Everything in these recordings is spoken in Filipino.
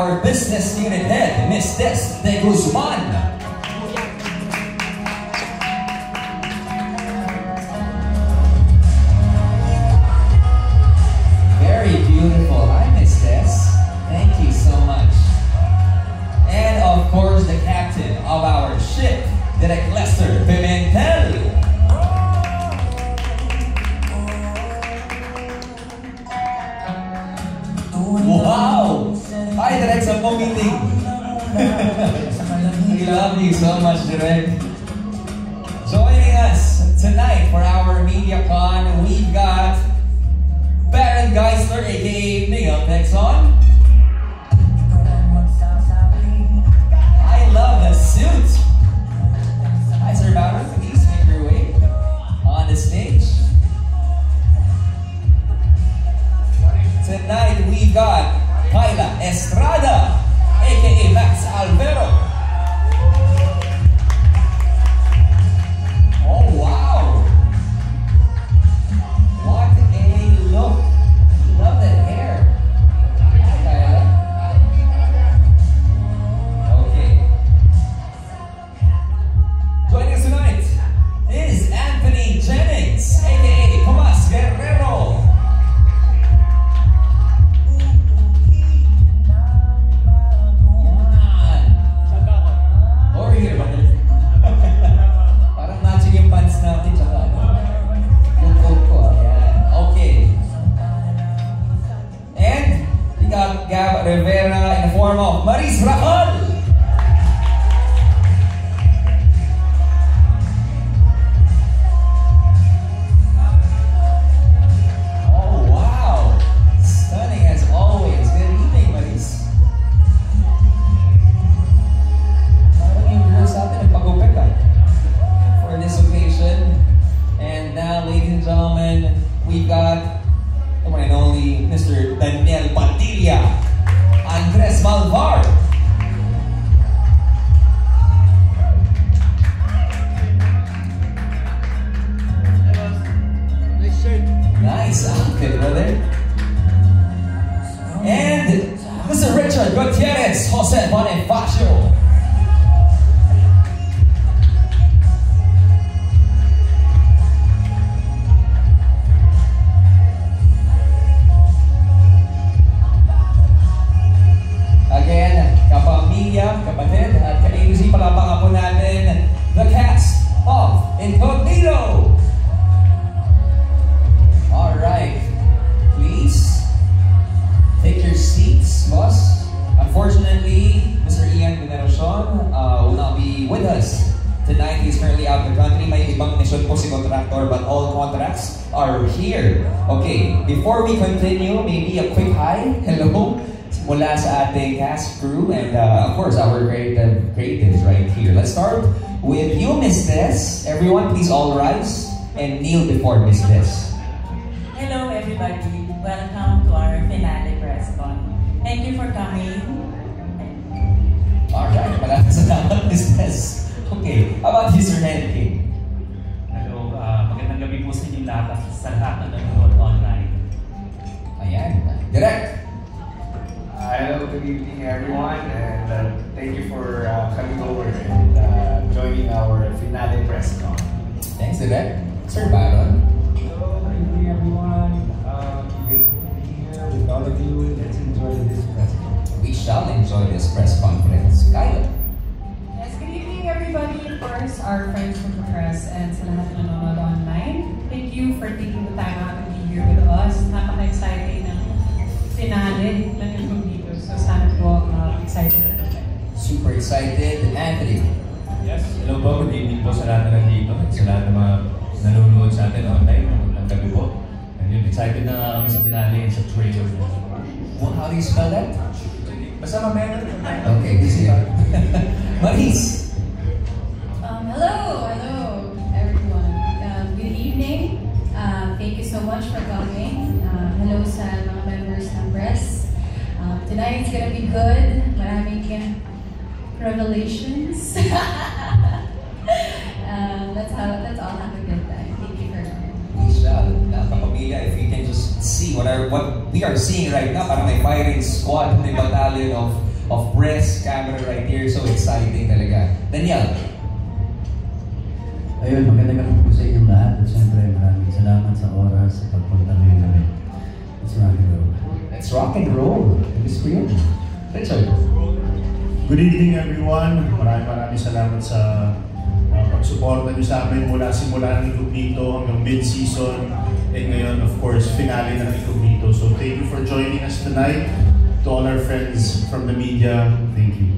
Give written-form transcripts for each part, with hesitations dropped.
our business unit head, Miss Des De Guzman. Very beautiful. Hi, Miss Des. Thank you so much. And of course, the captain of our ship, Direk Lester Pimentel. Wow! Hi, Direk, sa meeting. We love you so much, Direk. Joining us tonight for our MediaCon, we've got Baron Geisler, aka Neil Pexon. I love the suit. Hi, Sir Baron. Please make your way on the stage. Tonight we got Kyla Estrada, aka Max Alvero. Oh wow! What a look! Love that hair. Hi, Kyla. Okay. Joining us tonight is Anthony Jennings, aka Tomas Guerrero. Parang matching yung pants natin tsaka yung coat ko. Ayan. Okay. And we got Gab Rivera in the form of Maris Racal. Oh wow! Stunning as always. Good evening, Maris. For this occasion. And now, ladies and gentlemen, we've got the one and only Mr. Daniel Padilla, Andres Malvar. Nice shirt. Nice outfit, brother. And Mr. Richard Gutierrez Jose Bonifacio. Again, kapamilya, kapatid, at ka-ABZ, palapaka po natin the cast of Incognito. Alright, please take your seats, boss. Unfortunately, Mr. Ian Veneracion will not be with us tonight. He's currently out of the country. May ibang mission po si contractor, but all contracts are here. Okay, before we continue, maybe a quick hi, hello, mula sa ating cast crew and of course our creatives right here. Let's start with you, Miss Des. Everyone, please all rise and kneel before Miss Des. Hello everybody, welcome to our finale press con. Thank you for coming. Alright, maraming salamat, Miss Des. Okay, how about you, Sir Henry? Hello, magandang gabi po sa inyong lahat sa lahat na nanonood online. Ayan, direct. Hello, good evening everyone, and thank you for coming over and joining our finale press con. Thanks, direct. Sir Baron. Hello, good evening everyone. Great to be here with all of you. Let's enjoy this press conference. We shall enjoy this press conference. Kyle. Yes, good evening everybody. Of course, our friends from the press and sa lahat na nanonood online. Thank you for taking the time out to be here with us. Napaka-exciting ng finale ng Incognito. So sana po excited na tayo. Super excited. Anthony. Yes, hello po, good evening po sa lahat na nandito, sa lahat ng mga nanonood sa atin online, ng gabi po. And yun, excited na kami sa finale and sa trailer. Well, how do you spell that? Basta mamaya. Okay, easy. Maris. Hello everyone. Good evening. Thank you so much for coming. Hello sa mga members ng press. Tonight's gonna be good. Maraming revelations. Let's all have a good time. Thank you for coming. We shall. Kapamilya, if you can just see what we are seeing right now, parang may firing squad, may battalion of press, camera right here. So exciting talaga. Daniel. Ayun, magandang gabi po sa inyong lahat. At syempre, maraming salamat sa oras sa pagpunta ngayong gabi. Let's rock and roll. Let's rock and roll. This for you. Richard. Good evening everyone. Maraming salamat sa pagsuporta niyo sa amin mula simula ng Incognito hanggang mid-season. And ngayon, of course, finale ng Incognito. So thank you for joining us tonight. To all our friends from the media, thank you.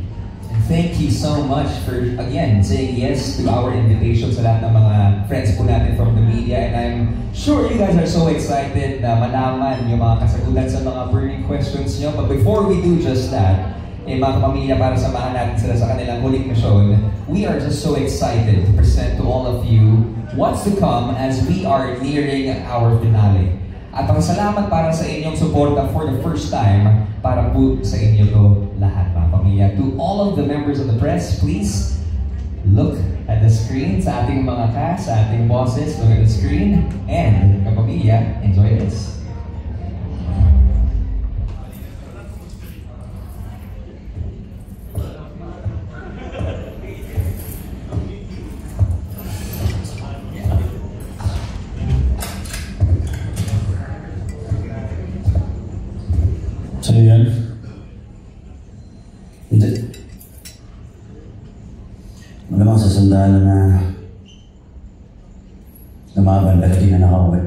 And thank you so much for, again, saying yes to our invitation sa lahat ng mga friends po natin from the media. And I'm sure you guys are so excited na malaman yung mga kasagutan sa mga burning questions nyo. But before we do just that, mga kapamilya, para samahan natin sila sa kanilang huling misyon, we are just so excited to present to all of you what's to come as we are nearing our finale. At pasalamat para sa inyong suporta for the first time para po sa inyo to lahat, mga pamilya. To all of the members of the press, please look at the screen sa ating mga cast, sa ating bosses, look at the screen, and kapamilya, enjoy this. So yan? Hindi. Malamang sa sandala na lumaban pero di na nakauwi.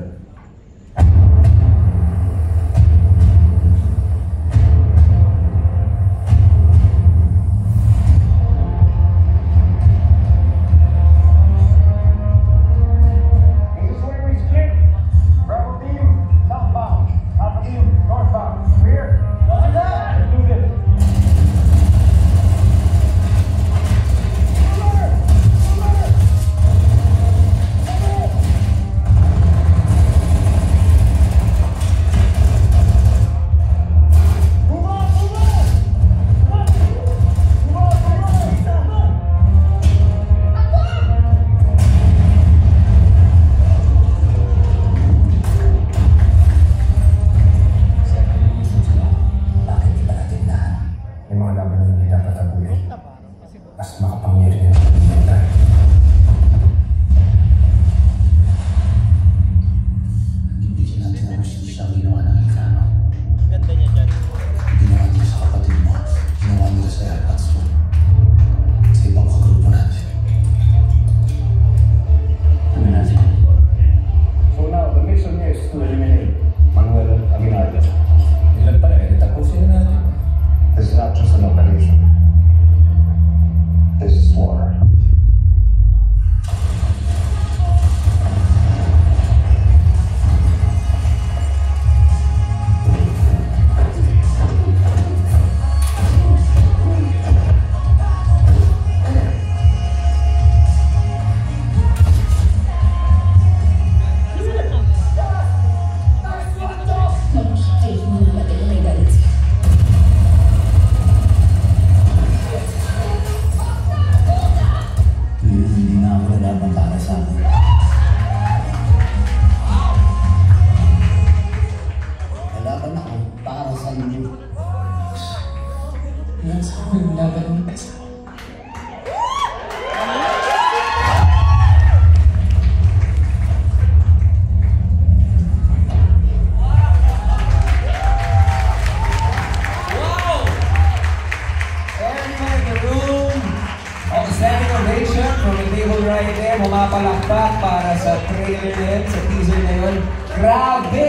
Pumapalakpak para sa trailer na yun, sa teaser na yun. Grabe!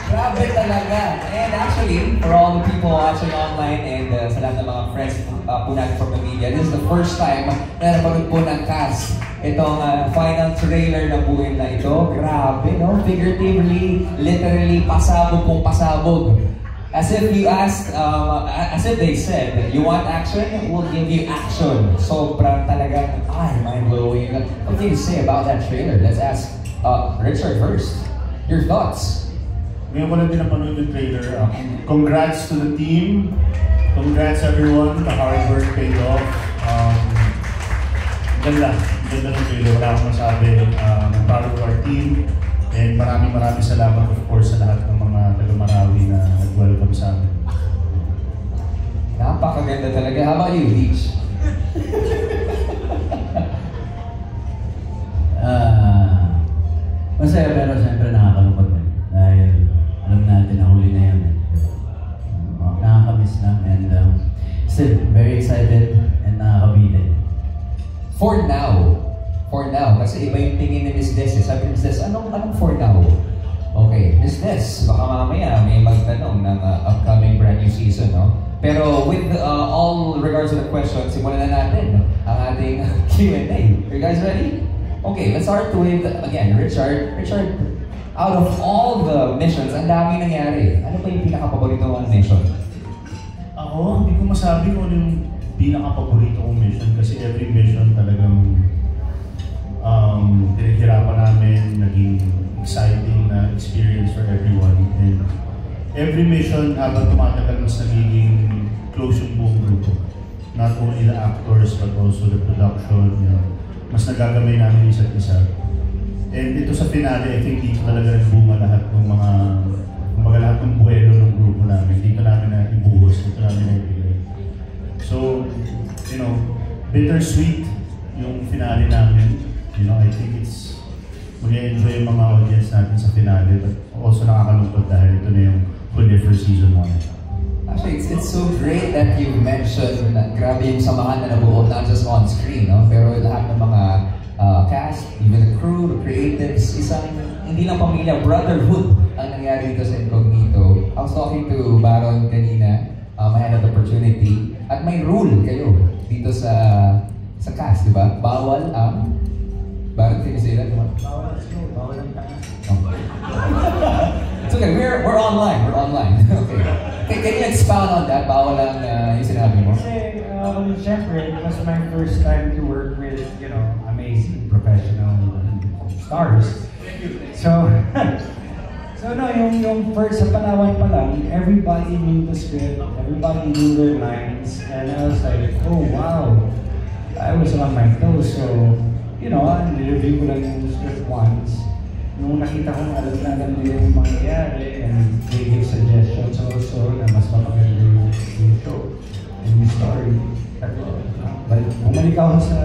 Grabe talaga. And actually, for all the people watching online and sa lahat ng mga friends po natin from the media, this is the first time na napanood po ng cast itong final trailer na buhay na ito. Grabe, no? Figuratively, literally, pasabog kung pasabog. As if you asked, as if they said, you want action? We'll give you action. Sobrang talagang, mind-blowing. What can you say about that trailer? Let's ask Richard first. Your thoughts? Ngayon ko lang din napanood yung trailer. Congrats to the team. Congrats everyone. The hard work paid off. Ganda ng trailer. Wala akong masabi. I'm proud of our team. And maraming salamat of course sa lahat ng mga taga-Marawi na nag-welcome sa amin. Napakaganda talaga. How about you, Leech? Masaya pero siyempre nakakalungkot din. Dahil alam natin na huli na yan. Nakakamiss lang and still very excited and nakakabitin. For now, kasi iba yung tingin ni Miss Des. Sabi ni Miss Des, anong for now? Okay, Miss Des, baka mamaya may magtanong ng upcoming brand new season, no? Pero with all regards to the question, simulan na natin ang ating Q&A. Are you guys ready? Okay, let's start with, again, Richard. Richard, out of all the missions, ang dami nangyari. Ano ba yung pinaka-paborito mong mission? Ako, hindi ko masabi kung ano yung pinaka-paborito kong mission kasi every mission talagang pinaghirapan namin, naging exciting na experience for everyone. And every mission, habang tumatagal, mas nagiging close yung buong grupo. Not only the actors, but also the production, you know, mas nagagamay namin isa't isa. And ito sa finale, I think dito talaga nagbunga lahat ng lahat ng buwelo ng grupo namin. Dito namin na ibuhos, dito namin na ibigay. So, you know, bittersweet yung finale namin. You know, I think it's mag-enjoy yung mga audience natin sa finale, but also nakakalungkot dahil ito na yung huli for season 1. Actually, it's so great that you mentioned na grabe yung samahan na nabuo, not just on screen, no? Pero lahat ng mga cast, even the crew, the creatives, isang hindi lang pamilya, brotherhood ang nangyari dito sa Incognito. I was talking to Baron kanina, I had an opportunity, at may rule kayo dito sa cast, di ba? Bawal ang Baron Tinisila, di ba? Bawal ang tayo. It's okay, we're online. Okay. Can you expound on that? Bawal ang yung sinabi mo? Kasi, syempre, it was my first time to work with, you know, amazing professional stars. So, no, yung first sa Palawan pa lang, everybody knew the script, everybody knew their lines, and I was like, oh wow, I was on my toes. So, you know, nireview ko lang yung script once. Nung nakita ko alam nila yung mangyayari, and they give suggestions also na mas mapaganda yung show and yung story. But bumalik ako sa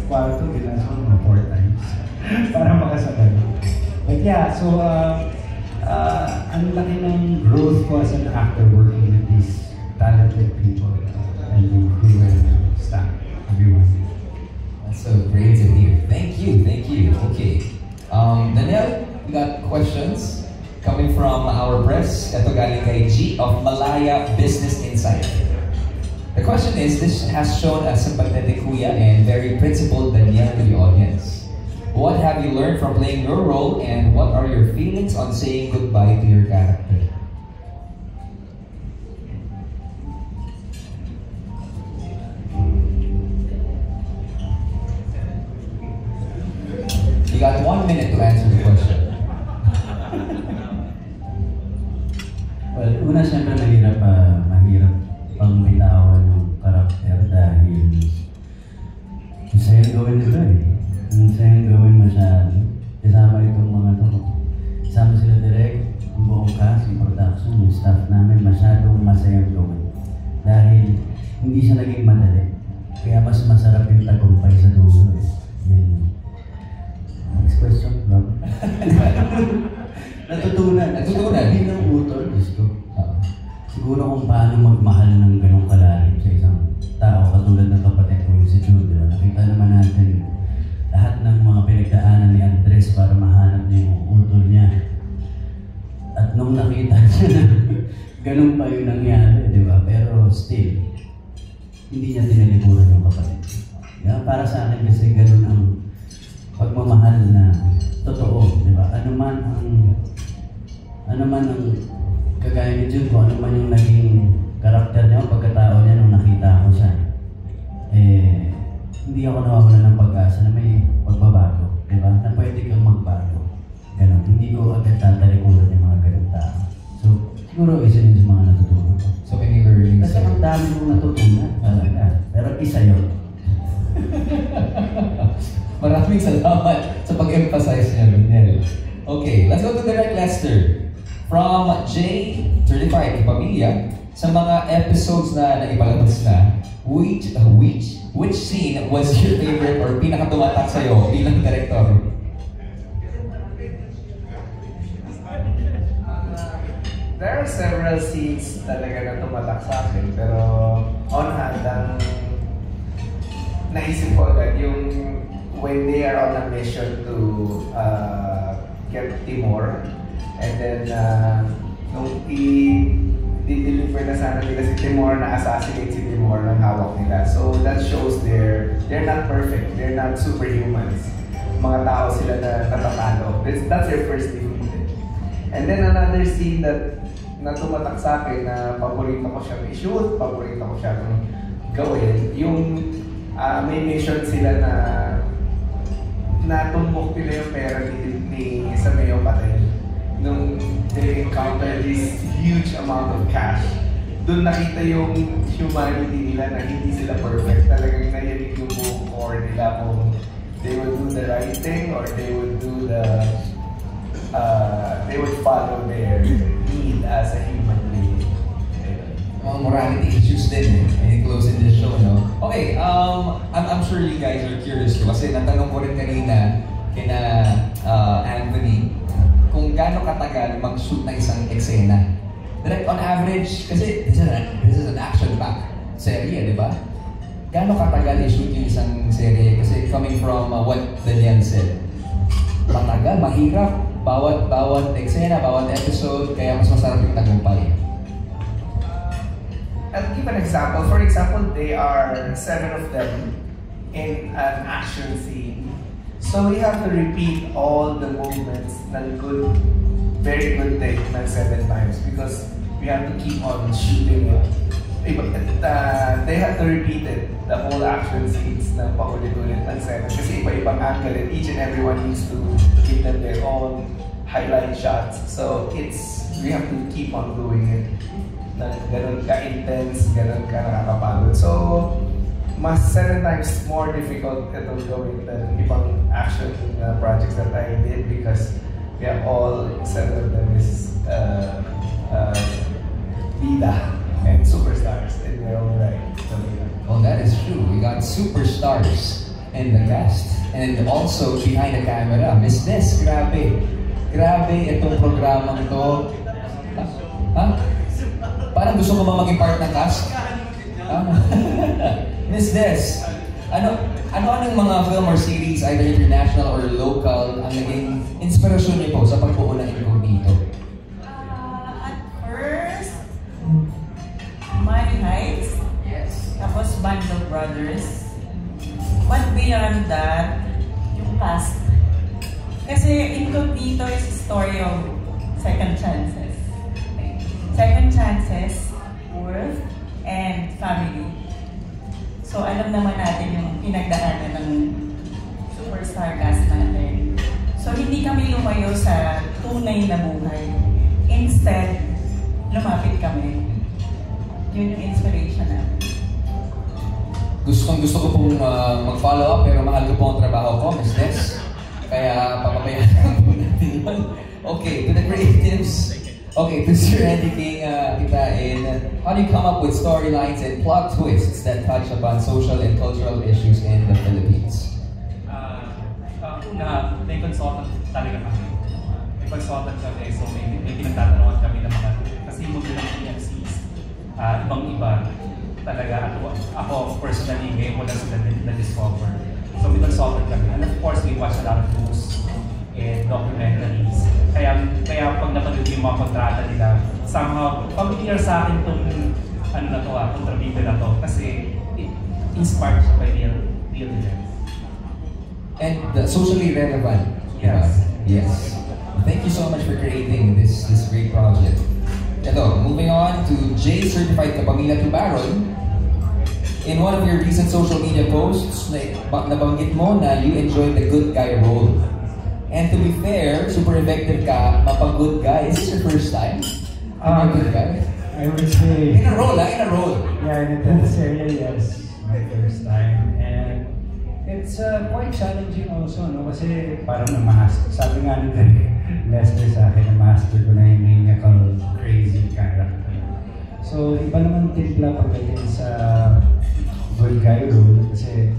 kwarto, ginasa ko mga 4 times para makasabay. But yeah, so ang laki ng growth ko as an actor working with these talented people and the crew and staff, everyone. That's so great to hear. Thank you. Okay. Daniel, we got questions coming from our press. Ito galing kay G of Malaya Business Insight. The question is, this has shown a sympathetic kuya and very principled Daniel to the audience. What have you learned from playing your role, and what are your feelings on saying goodbye to your character? You got 1 minute to answer the question. Well, una siyempre mahirap pang bitawan yung karakter dahil masayang gawin nito eh. Masayang gawin masyado. Kasama itong mga to. Kasama sila direct, ang buong cast, yung production, yung staff namin, masyadong masayang gawin. Dahil hindi siya naging madali. Kaya mas masarap yung tagumpay sa dulo eh. Yan. Next question, Rob. Natutunan bilang utol, gusto. Siguro kung paano magmahal ng ganong kalalim sa isang tao katulad ng kapatid ko si Jude. Nakita naman natin lahat ng mga pinagdaanan ni Andres para mahanap niya yung utol niya. At nung nakita niya na ganun pa yung nangyari, di ba? Pero still, hindi niya tinalikuran yung kapatid. Yeah, para sa akin kasi ganun ang pagmamahal na totoo, di ba? Ano man ang kagaya ni Jun, kung ano man yung naging karakter niya, pagkatao niya nung nakita ko siya, hindi ako nawawala ng pag-asa na may pagbabago, di ba? Na pwede kang magbago. Ganun, hindi ko agad tatalikuran yung mga ganun tao. So, siguro isa yun sa mga natutunan ko. So many learnings. Kasi ang dami kong natutunan talaga. Pero isa yun. Maraming salamat sa pag-emphasize niya, Daniel. Okay, let's go to Direct Lester. From J35 Pamilya, sa mga episodes na naipalabas na, which scene was your favorite or pinakatumatak sa'yo bilang director? There are several scenes talaga na tumatak sa akin, pero on hand, ang naisip ko agad yung when they are on a mission to get Timor, and then nung i-deliver na sana nila si Timor, na-assassinate si Timor ng hawak nila. So that shows they're not perfect, they're not superhumans. Mga tao sila na natatalo. That's their first defeat. And then another scene that na tumatak sa akin na paborito ko siyang i-shoot, paborito ko siyang gawin, yung may mission sila na tumbok nila yung pera ni Sameo Patel nung they encounter this huge amount of cash. Doon nakita yung humanity nila na hindi sila perfect. Talagang nayanig yung buong core nila kung they would do the right thing or they would do they would follow their need as a human being. Mga morality issues din eh. Close in this show, no? Okay, I'm sure you guys are curious too kasi natanong ko rin kanina kina Anthony kung gaano katagal mag-shoot ng isang eksena. Direct on average, kasi this is an action-packed serye, di ba? Gaano katagal i-shoot yung isang serye? Kasi coming from what Daniel said, matagal, mahirap, bawat eksena, bawat episode, kaya mas masarap yung tagumpay. I'll give an example. For example, they are 7 of them in an action scene. So we have to repeat all the movements ng good, very good take ng 7 times because we have to keep on shooting it. They have to repeat it, the whole action scenes ng paulit-ulit ng 7 kasi iba-ibang angle and each and everyone needs to give them their own highlight shots. So we have to keep on doing it. Ganun ka-intense, ganun ka nakakapagod. So, mas 7 times more difficult itong gawin than ibang action projects that I did because we have all 7 of them is bida and superstars in their own right. So, well, that is true. We got superstars in the cast. And also, behind the camera, Miss Des, grabe. Grabe itong programang to. Ha? Parang gusto ko ba maging part ng cast? Miss Des, anong mga film or series, either international or local, ang naging inspirasyon niyo po sa pagbuo ng Incognito? At first, Money Heights. Yes. Tapos Band of Brothers. But beyond that, yung cast. Kasi Incognito is a story of second chances. Second chances, worth, and family. So alam naman natin yung pinagdaanan ng superstar cast natin. So hindi kami lumayo sa tunay na buhay. Instead, lumapit kami. Yun yung inspiration natin. Gusto ko pong mag-follow up pero mahal ko po ang trabaho ko, Ms. Des. Kaya papabayaan po natin yun. Okay, to the creatives. Okay, to Sir Andy King, how do you come up with storylines and plot twists that touch upon social and cultural issues in the Philippines? Una, may consultant talaga kami. May consultant kami, so may pinagtatanungan kami ng mga, kasi mundo ng PMCs, ibang-iba talaga. Ako personally, ngayon ko lang sila na-discover. So may consultant kami. And of course, we watch a lot of news and documentaries. Kaya pag napanood yung mga kontrata nila, somehow familiar sa akin itong kontrabida na to kasi it inspired siya by real events. And socially relevant. Yes. Yes. Thank you so much for creating this great project. Ito, moving on to J Certified Kapamilya Tubaron. In one of your recent social media posts, nabanggit mo na you enjoyed the good guy role. And to be fair, super effective ka, mapag-good guy. Is this your first time? Good guy? I would say... In a role, in a role. Yeah, in this area, yes. My first time. And it's quite challenging also, no? Kasi parang na-master. Sabi nga nito, Lester sa akin, na-master ko na yung maniacal, crazy character. So, iba naman timpla pagdating sa good guy role kasi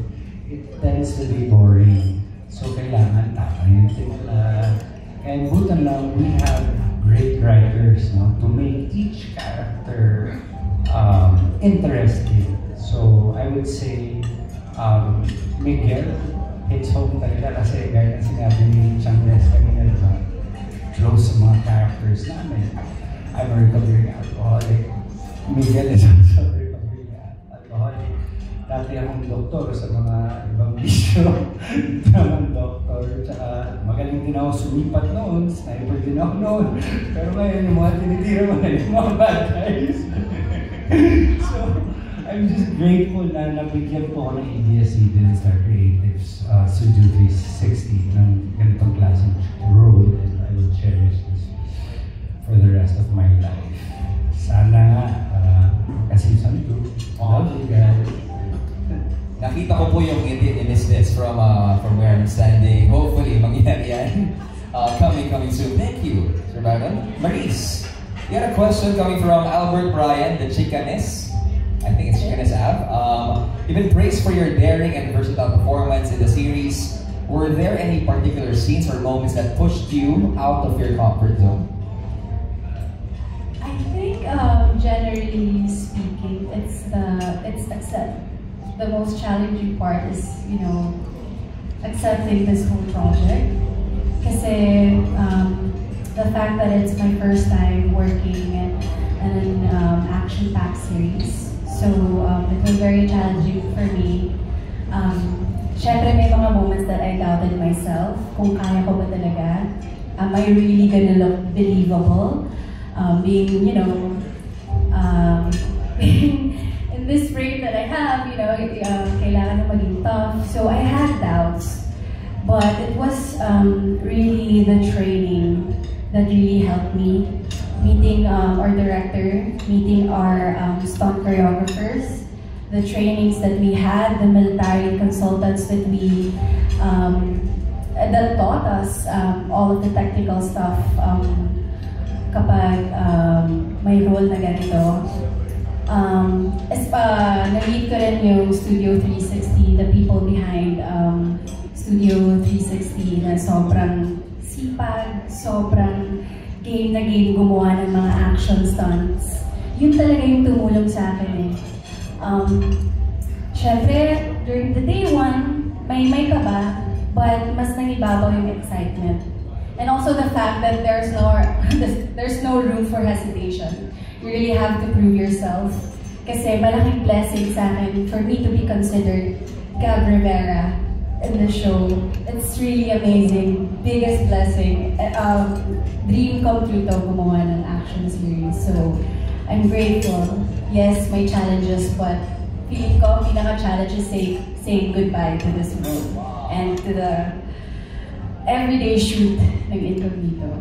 it tends to be boring. So, kailangan tama yung timpla. And butan lang, we have great writers, no, to make each character interesting. So, I would say, Miguel hits home talaga kasi gaya na sinabi ni Changres kanina, diba? Close sa mga characters namin. I'm a recovering alcoholic. Miguel is also a recovering alcoholic. Dati akong doktor sa mga ibang bisyo. Tamang doktor. Tsaka magaling din ako sumipat noon. Sniper din ako noon. Pero ngayon yung mga tinitira mo na yung mga bad guys. So, I'm just grateful na nabigyan po ako ng ABS-CBN Star Creatives Studio 360 ng ganitong klaseng role, and I will cherish this for the rest of my life. Sana nga, ka-season 2. Love you guys. Nakita ko po yung ngiti ni Miss Des from where I'm standing. Hopefully, mangyari yan. Coming soon. Thank you, Sir Baron. Maurice, you had a question coming from Albert Bryan, the Chicanes. I think it's Chicanes Ave. You've been praised for your daring and versatile performance in the series. Were there any particular scenes or moments that pushed you out of your comfort zone? I think, generally speaking, it's the most challenging part is, you know, accepting this whole project. Kasi the fact that it's my first time working in an action-packed series. So, it was very challenging for me. Syempre, may mga moments that I doubted myself, kung kaya ko ba talaga. Am I really gonna look believable? Being, you know, in this frame that I have, you know, kailangan na maging tough. So, I had doubts. But it was really the training that really helped me. Meeting our director, meeting our stunt choreographers, the trainings that we had, the military consultants that that taught us all of the technical stuff kapag may role na ganito. Na-meet ko rin yung Studio 360, the people behind Studio 360 na sobrang sipag, sobrang game na game gumawa ng mga action stunts. Yun talaga yung tumulong sa akin eh. Syempre, during the day one, may kaba, but mas nangibabaw yung excitement. And also the fact that there's no room for hesitation. You really have to prove yourself. Kasi malaking blessing sa akin for me to be considered Gab Rivera in the show. It's really amazing. Biggest blessing. Dream come true to gumawa ng action series. So, I'm grateful. Yes, may challenges, but feeling ko, pinaka-challenge is saying goodbye to this role and to the everyday shoot ng Incognito.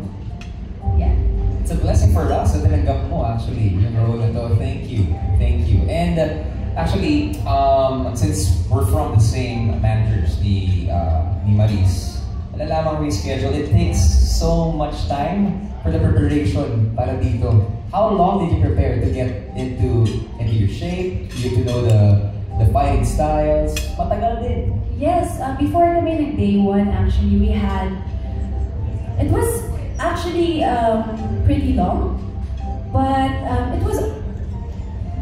Yeah. It's a blessing for us na tinanggap mo actually yung role na to. Thank you. Thank you. And actually, since we're from the same managers ni Maurice, nalalamang reschedule, it takes so much time for the preparation para dito. How long did you prepare to get into your shape, you to know the fighting styles? Matagal din. Yes, before kami nag-day one, actually, we had, it was actually pretty long, but it was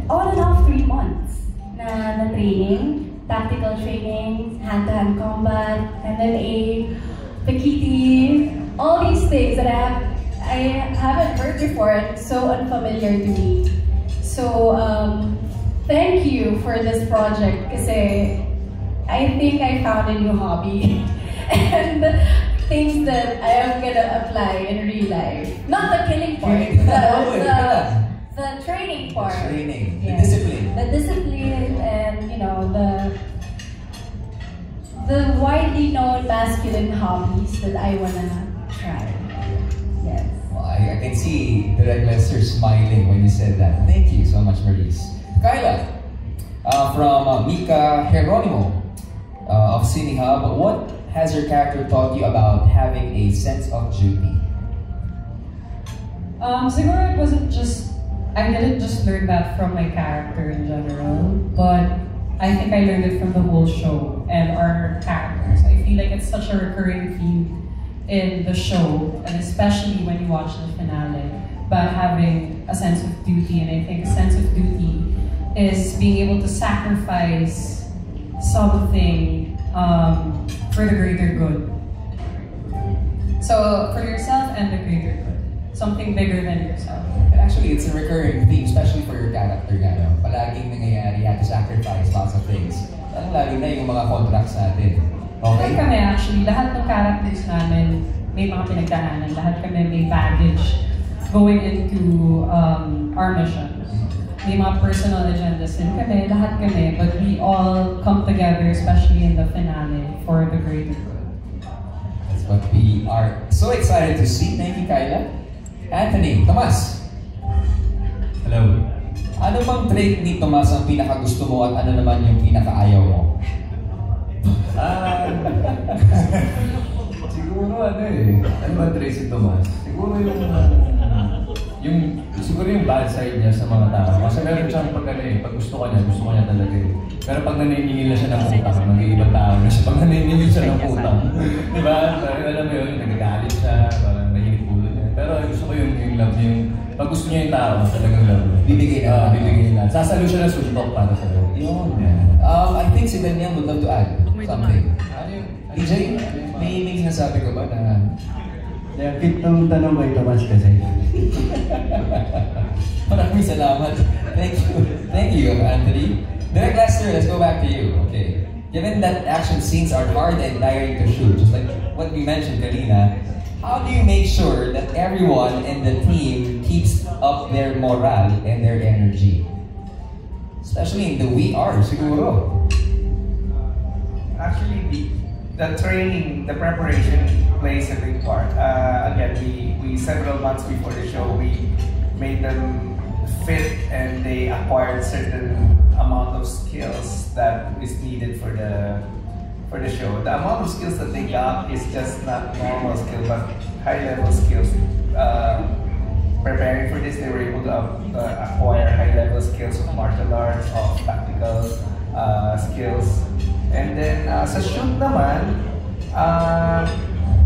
on and off 3 months na training, tactical training, hand-to-hand combat, MMA, Pakiti, all these things that I haven't heard before, it's so unfamiliar to me. So, thank you for this project kasi I think I found a new hobby and things that I am gonna apply in real life. Not the killing part, the training part. The training, yes. The discipline. The discipline and, you know, the widely known masculine hobbies that I wanna try. Yes. Well, I can see Direct Lester smiling when you said that. Thank you so much, Maurice. Kyla, from Mika Geronimo of Cine Hub, what has your character taught you about having a sense of duty? Siguro it wasn't just I didn't just learn that from my character in general, but I think I learned it from the whole show and our characters. I feel like it's such a recurring theme in the show, and especially when you watch the finale, but having a sense of duty. And I think a sense of duty is being able to sacrifice something for the greater good. So for yourself and the greater good. Something bigger than yourself. Actually, it's a recurring theme, especially for your character, gano. Palaging nangyayari, you have to sacrifice lots of things. Lalo na yung mga contracts natin. Okay? Kami actually, lahat ng characters namin may mga pinagdaanan. Lahat kami may baggage going into our missions. May mga personal agendas din kami, lahat kami, but we all come together, especially in the finale, for the greater good. That's what we are so excited to see. Thank you, Kyla. Anthony, Tomas. Hello. Ano bang trait ni Tomas ang pinakagusto mo at ano naman yung pinakaayaw mo? Siguro ano ba trait si Tomas? Siguro yung bad side niya sa mga tao. Kasi meron siyang pag gusto ka niya talaga eh. Pero pag naniningil na siya ng utang, mag-iibang tao na siya. Pag naniningil siya ng utang, di ba? Alam mo yun, nagagalit siya, parang mahinig ulo niya. Pero gusto ko yung love niya, pag gusto niya yung tao, talagang love niya. Bibigay na. Sasalo siya ng suntok para sa love. Yun. I think si Daniel would love to add something. DJ, may sinasabi ko ba na... Fit ng tanong kay Tomas kasi. Maraming salamat. Thank you, Anthony. Direct Lester, let's go back to you. Okay. Given that action scenes are hard and tiring to shoot, just like what you mentioned, Karina, how do you make sure that everyone in the team keeps up their morale and their energy? Especially in the VR, siguro. Actually, the training, the preparation plays a big part. Again, we several months before the show, we made them fit and they acquired certain amount of skills that is needed for the show. The amount of skills that they got is just not normal skills, but high-level skills. Preparing for this, they were able to acquire high-level skills of martial arts, of tactical skills. And then sa shoot naman,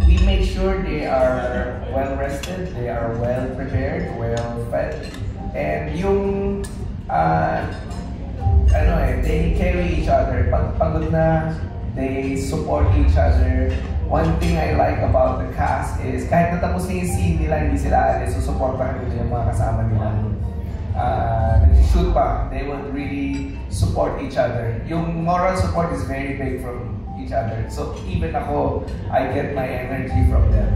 we make sure they are well-rested, they are well-prepared, well-fed. And yung, they carry each other. Pag pagod na, they support each other. One thing I like about the cast is kahit natapos na yung scene nila, hindi sila alis, so supportahan nila yung mga kasama nila. Nag-shoot pa, they would really support each other. Yung moral support is very big from each other. So even ako, I get my energy from them.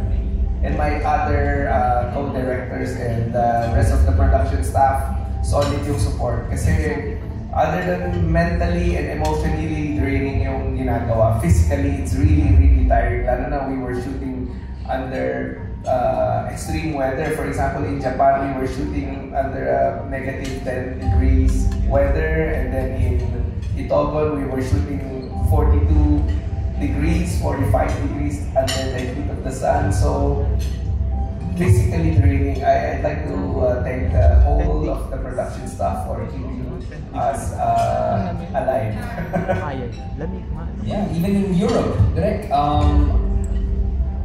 And my other co-directors and the rest of the production staff, solid yung support. Kasi other than mentally and emotionally draining yung ginagawa, physically it's really, really tiring. Lalo na we were shooting under extreme weather. For example, in Japan, we were shooting under negative 10 degrees weather, and then in Itogon, we were shooting 42 degrees, 45 degrees under the heat of the sun. So, physically draining. I'd like to thank the whole of the production staff for keeping us alive. Yeah, even in Europe, direct.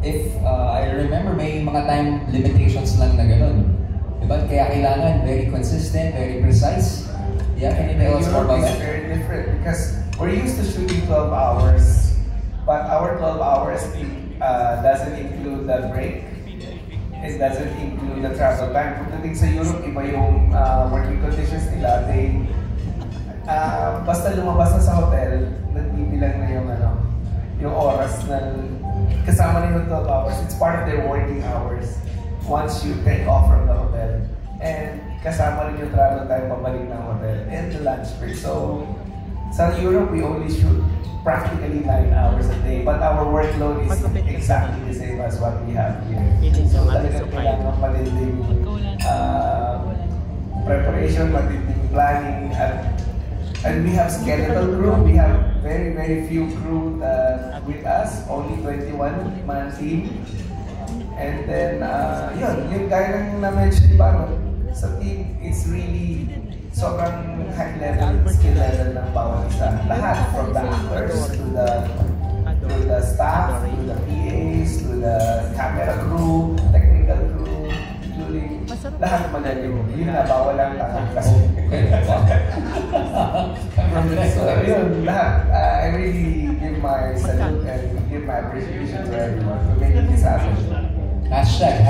If I remember, may mga time limitations lang na ganun. Diba? Kaya kailangan very consistent, very precise. Yeah, can you tell us more about that? It's very different because we're used to shooting 12 hours, but our 12 hours doesn't include the break. It doesn't include the travel time. Pagdating sa Europe, iba yung working conditions nila. They, basta lumabas na sa hotel, nagbibilang na yung oras na kasama nila 12 hours. It's part of their working hours once you take off from the hotel. And kasama rin yung travel time pabalik ng hotel and the lunch break. So, sa Europe, we only shoot practically 9 hours a day, but our workload is exactly the same as what we have here. So, talagang kailangan matinding preparation, matinding planning, and we have skeletal crew. We have very, very few crew with us, only 21-man team. And then, yun gaya ng na-mention, diba, sa team, it's really sobrang high level, skill level ng bawat isa. Lahat, from the actors to the staff, to the PAs, to the camera crew, technical crew, including lahat magaling. Yun na, bawal lang tangang kasi. So yun, lahat. I really give my salute and give my appreciation to everyone for making this happen. Hashtag.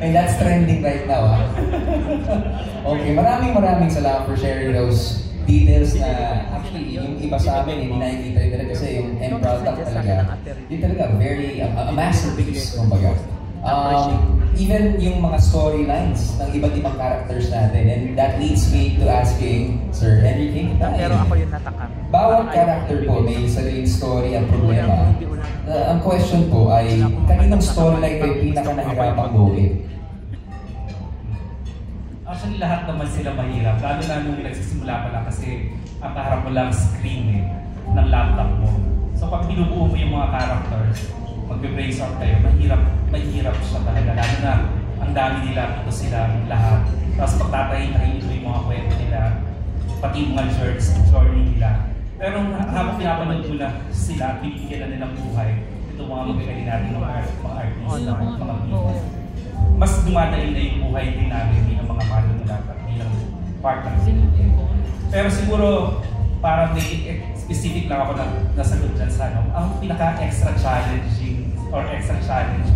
And that's trending right now. Okay, maraming salamat for sharing those details na actually yung iba sa amin hindi nakikita rin talaga kasi yung end product talaga yun talaga very a masterpiece kumbaga. Even yung mga storylines ng iba't ibang characters natin, and that leads me to asking Sir Enrique, bawat character po may sariling story at problema. Ang question po ay, kaninong storyline kayo pinaka-nahirapang gawin? Actually, lahat naman sila mahirap. Lalo na nung nagsisimula pa lang kasi ang kaharap mo lang screen ng laptop mo. So pag binubuo mo yung mga characters, magbe-brainstorm kayo, mahirap siya talaga. Lalo na ang dami nila, ito silang lahat. Tapos pagtatahin-tahin ito yung mga kwento nila, pati yung mga journey nila. Pero habang pinapanood mo na sila, pinigyan na nilang buhay, ito mga magagaling natin mga artist, mga people. Mas dumadali na yung buhay din namin bilang mga malo nila at bilang part ng film. Pero siguro, parang may specific lang ako na nasagot dyan sa ano, ang pinaka-extra challenging or extra challenge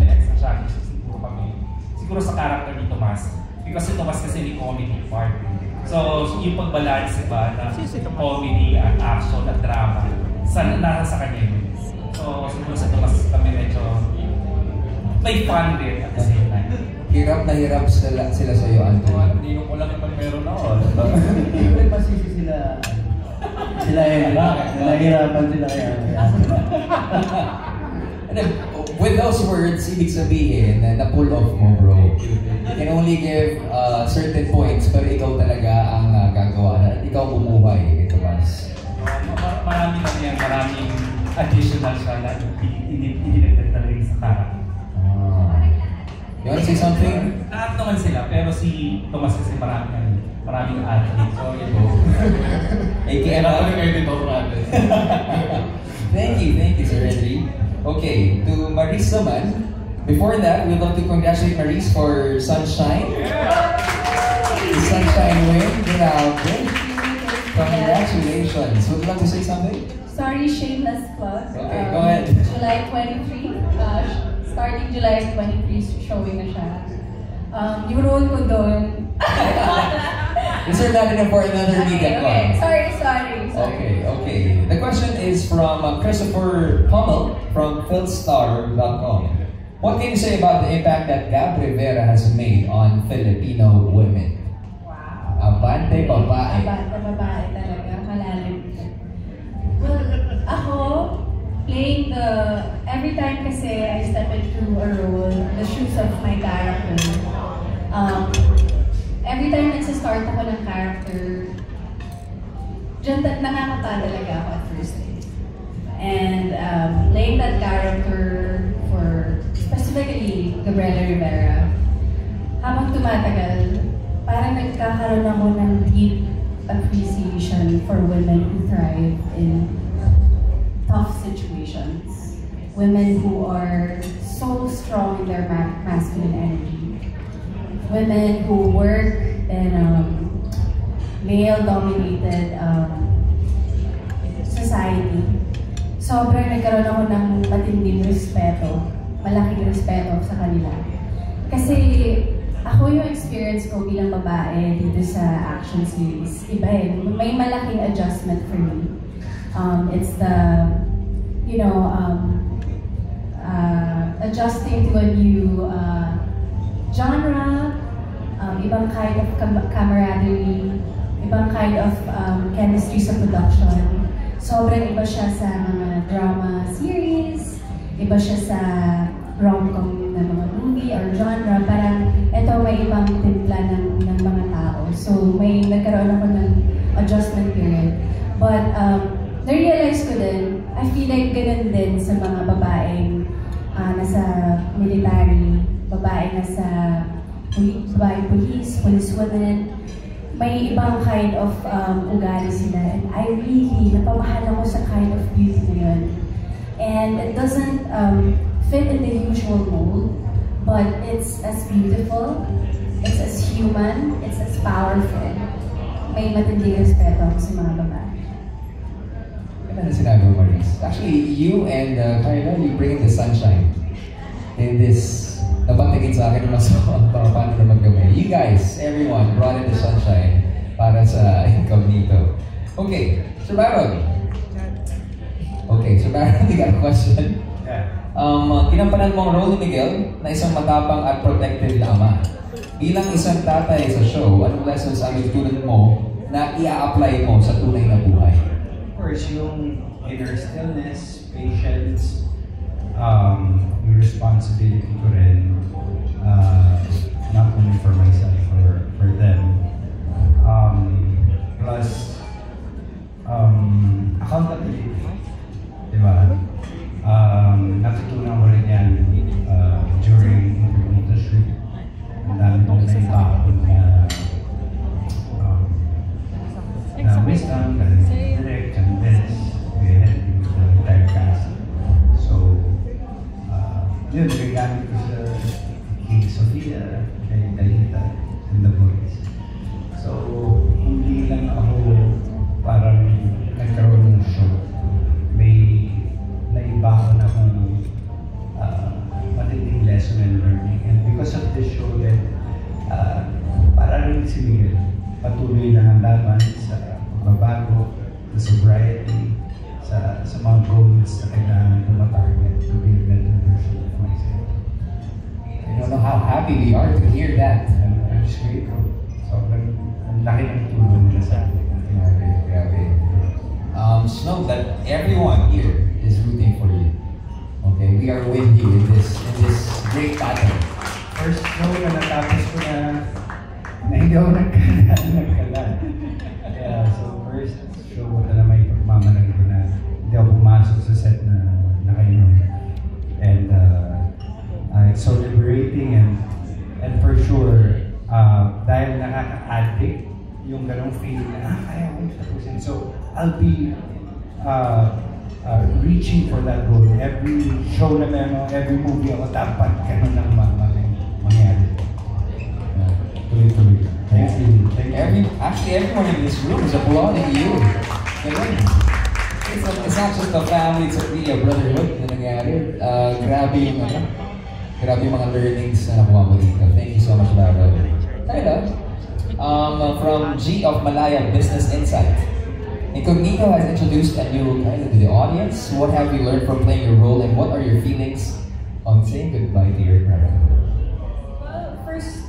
siguro kami. Siguro sa character ni Tomas. Because si Tomas kasi may comedy part. So, yung pag-balance ba na comedy at action at drama, nasa sa kanya yun. So, siguro sa Tomas kami medyo may fun din at the same time. Hirap na hirap sila sa iyo, Anton. Hindi ko lang naman meron ako. Siyempre masisi sila. Sila nahihirapan sila kaya. With those words, ibig sabihin na pull off mo, bro. You can only give certain points, pero ikaw talaga ang gagawa na at ikaw bumuhay, ito mas. Marami lang yan, maraming additional siya na hindi talaga sa character. You want to say something? Lahat naman sila, pero si Tomas kasi maraming athlete. So, ito. Thank you, Sir Henry. Okay, to Maris naman. Before that, we'd love to congratulate Maris for Sunshine. The Sunshine win. Congratulations. Would you like to say something? Sorry, shameless plug. Okay, go ahead. July 23, starting July 23, showing na siya. Yung role ko doon. Reserve natin for another media okay. Sorry. Okay. The question is from Christopher Hummel from Philstar.com. What can you say about the impact that Gab Rivera has made on Filipino women? Wow. Abante babae. Abante babae talaga. Kalalim. Well, ako, playing every time kasi I step into a role, the shoes of my character. Every time nagsistart ako ng character, dyan nakakata talaga ako at first. And playing that character for specifically Gabriela Rivera, habang tumatagal, parang nagkakaroon ako ng deep appreciation for women who thrive in tough situations. Women who are so strong in their masculine energy. Women who work in male-dominated society. Sobrang nagkaroon ako ng matinding respeto, malaking respeto sa kanila. Kasi ako yung experience ko bilang babae dito sa action series, iba may malaking adjustment for me. It's the, adjusting to a new genre, ibang kind of camaraderie, ibang kind of chemistry sa production. Sobrang iba siya sa mga drama series, iba siya sa rom-com na mga movie or genre. Parang ito may ibang timpla ng mga tao. So may nagkaroon ako ng adjustment period. But na-realize ko din, I feel like ganun din sa mga babaeng nasa military, babaeng nasa police women, may ibang kind of ugali sila. And I really, napamahal ako sa kind of beauty na yun. And it doesn't fit in the usual mold, but it's as beautiful, it's as human, it's as powerful. May matinding respeto ako sa mga babae. Ano sinabi mo, Maris? Actually, you and Kyla, you bring in the sunshine in this. Napatingin sa akin mas paano na maggamay. You guys, everyone, brought in the sunshine para sa Incognito. Okay, Sir Baron. Okay, Sir Baron, you got a question? Ginampanan mo ang role ni Miguel na isang matapang at protective na ama. Bilang isang tatay sa show, anong lessons ang itutunan mo na i-apply mo sa tunay na buhay? Of course, yung inner stillness, patience, yung responsibility ko rin, not only for myself, for them. Plus, accountability. Diba? Natutunan ko rin yan during the shoot. Ang dami kong naibakon na wisdom, direct, and this, we had the entire cast. So, yun, nagamit ko sa kay Sofia, kay Dalita, and the boys. So, hindi lang ako parang nagkaroon ng show. May naibakon akong matinding lesson and learning. And because of this show, then, parang si Miguel, patuloy lang ang laban sa pagbabago, sa sobriety, sa mga goals na kailangan ko matarget to be a better version of myself. I don't know how happy we are to hear that. I'm just grateful. Sobrang laki ng tulong nila sa akin. Grabe. Just know that everyone here is rooting for you. Okay, we are with you in this great battle. First show na natapos ko na hindi ako nagkalan. Yeah, so first show ko na may pagmamalag ko na hindi ako pumasok sa set na nakainom. And it's so liberating and for sure, dahil nakaka-addict yung ganong feeling na kaya ko tapusin. So I'll be reaching for that goal. Every show na meron, every movie ako dapat ganun lang mangyari. Tuloy-tuloy. Thank you. Actually, everyone in this room is applauding you. It's not just a family, it's really a brotherhood na nangyari. Grabe yung mga learnings na nakuha mo dito. Thank you so much, Lara. Kyla, from G of Malaya Business Insight. Incognito has introduced a new Kyla to the audience. What have you learned from playing your role and what are your feelings on saying goodbye to your brother? Well, first,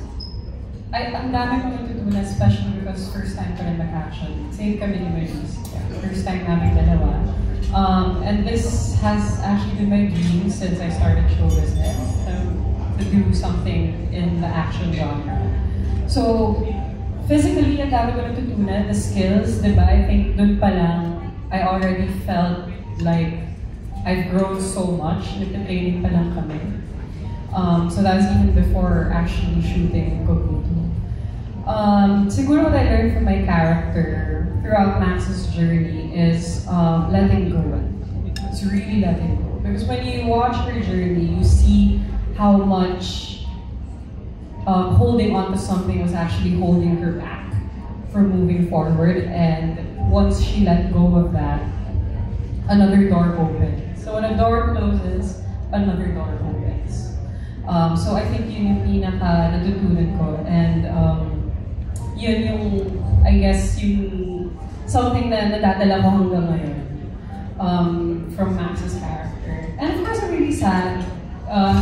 ang dami kong natutunan, especially because first time ko rin mag-action. Same kami ni Maris. First time namin dalawa. And this has actually been my dream since I started show business, to do something in the action genre. So, physically, ang dami ko natutunan, the skills, diba? I think dun pa lang, I already felt like I've grown so much. Nagka-training pa lang kami. So that was even before actually shooting Incognito. Siguro what I learned from my character throughout Max's journey is letting go. It's really letting go. Because when you watch her journey, you see how much holding on to something was actually holding her back from moving forward. And once she let go of that, another door opened. So when a door closes, another door opens. So I think yun yung pinaka natutunan ko. And yun yung, I guess, yung something na nadadala ko hanggang ngayon from Max's character. And of course, I'm really sad.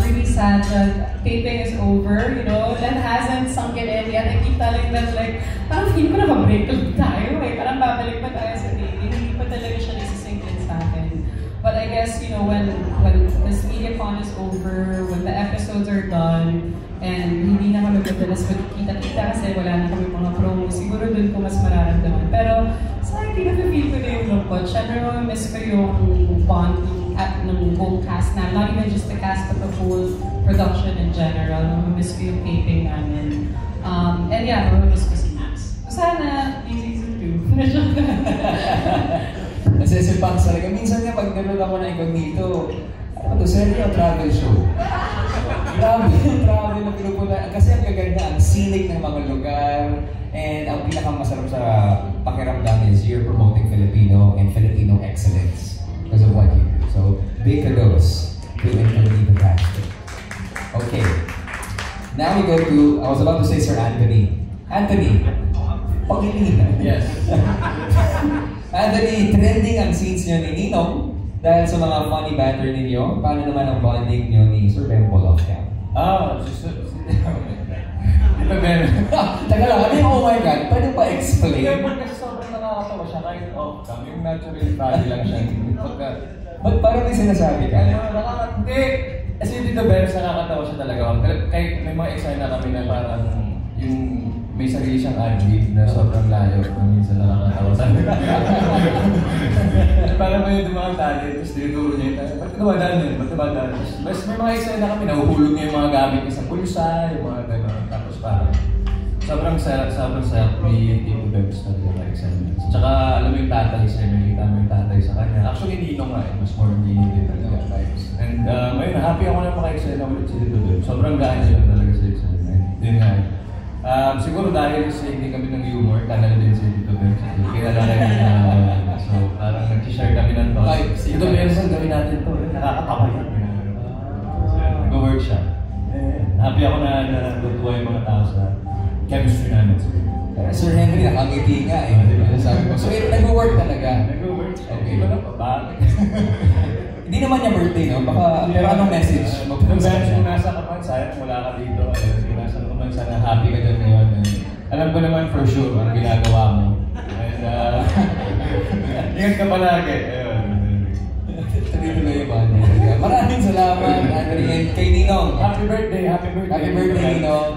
Really sad that taping is over, you know, that hasn't sunk it in yet. I keep telling them, like, parang feeling ko nakabreak tayo eh. Parang babalik pa tayo sa taping. Hindi pa talaga siya nasisink in sa akin. But I guess, you know, when this MediaCon is over, when the episodes are done, and hindi na kami madalas magkita-kita kasi wala na kami mga promo, siguro dun ko mas mararamdaman. Pero sa akin, na-feel ko na yung lungkot. Siyempre, miss ko yung bond at nung whole cast na, not even just the cast, but the whole production in general. Mamimiss ko yung taping namin. And yeah, mamimiss ko si Max. Sana yung season 2. Nasisipang talaga. Minsan nga pag nanood ako na incognito, ano to, seryo travel show. Grabe na pinupunta. Kasi ang gaganda, ang scenic ng mga lugar. And ang pinakamasarap sa pakiramdam is you're promoting Filipino and Filipino excellence because of what you do. So, big kudos to Incognito cast. Okay. Now we go to, I was about to say Sir Anthony. Anthony, pag-initan. Yes. Anthony, trending ang scenes niyo ni Ninong dahil sa mga funny banter ninyo. Paano naman ang bonding niyo ni Sir Bempol off-cam? Ito Ben. Taga lang, ano yung oh my God? Pwede pa explain? Kasi sobrang nakakatawa siya kahit off-cam. Yung natural value lang siya. Ba't parang may sinasabi ka? Hindi. Kasi dito Ben, nakakatawa siya talaga. Kahit may mga eksena kami na parang yung may sarili siyang ad-lib na sobrang layo. Minsan nakakatawa sa akin. Parang may dumang talent, tapos tinuturo niya yung talent. Ba't dumadaan yun? Ba't dumadaan? Mas may mga eksena kami, nahuhulog niya yung mga gamit niya sa pulsa, yung mga gano'n. Tapos parang sobrang sarap may Tito Bebs talaga na eksena. Tsaka alam mo yung tatay siya, nakikita mo yung tatay sa kanya. Actually, Ninong nga, mas more Ninong din talaga vibes. And ngayon, happy ako na maka-eksena ulit si Tito Bebs. Sobrang gaan niya lang talaga sa eksena. Yun nga. Siguro dahil sa hindi kami ng humor, kanal din si Tito Bebs. Kinalala niya na so parang nag-share kami ng thoughts. Tito Bebs, gawin natin to. Nakakatawa yan. Nag-work siya. Happy ako na natutuwa yung mga tao sa chemistry namin. Sir Henry, nakangiti nga eh. Sabi ko. So, nag-work talaga? Nag-work. Okay. Iba na pa ba? Hindi naman niya birthday, no? Baka, pero anong message? Kung nasa ka man, sayang wala ka dito. Kung nasa ka man, sana happy ka dyan ngayon. Alam ko naman for sure ang ginagawa mo. And, ingat ka palagi. Tuloy-tuloy yung banda. Maraming salamat, Anthony, and kay Ninong. Happy birthday, Ninong. Happy birthday, Ninong.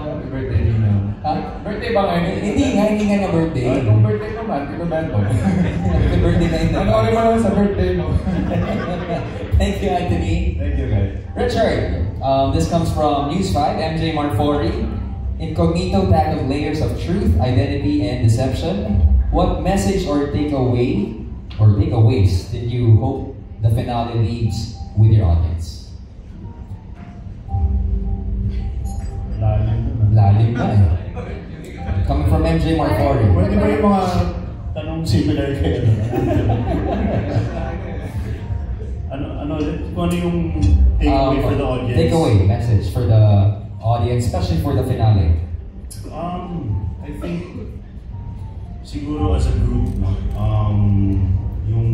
Birthday ba ngayon? Hindi nga na birthday. Kung birthday naman, ito ba ito? Happy birthday na ito. Ano rin mo naman sa birthday mo? Thank you, Anthony. Thank you, guys. Richard, this comes from News 5, MJ Marfori. Incognito tackle layers of truth, identity, and deception. What message or takeaway or takeaways did you hope the finale leaves with your audience? Lalim na eh. Coming from MJ Marfori. Pwede ba yung mga tanong similar kayo? Ano yung takeaway for the audience? Takeaway message for the audience, especially for the finale. I think siguro as a group, no, yung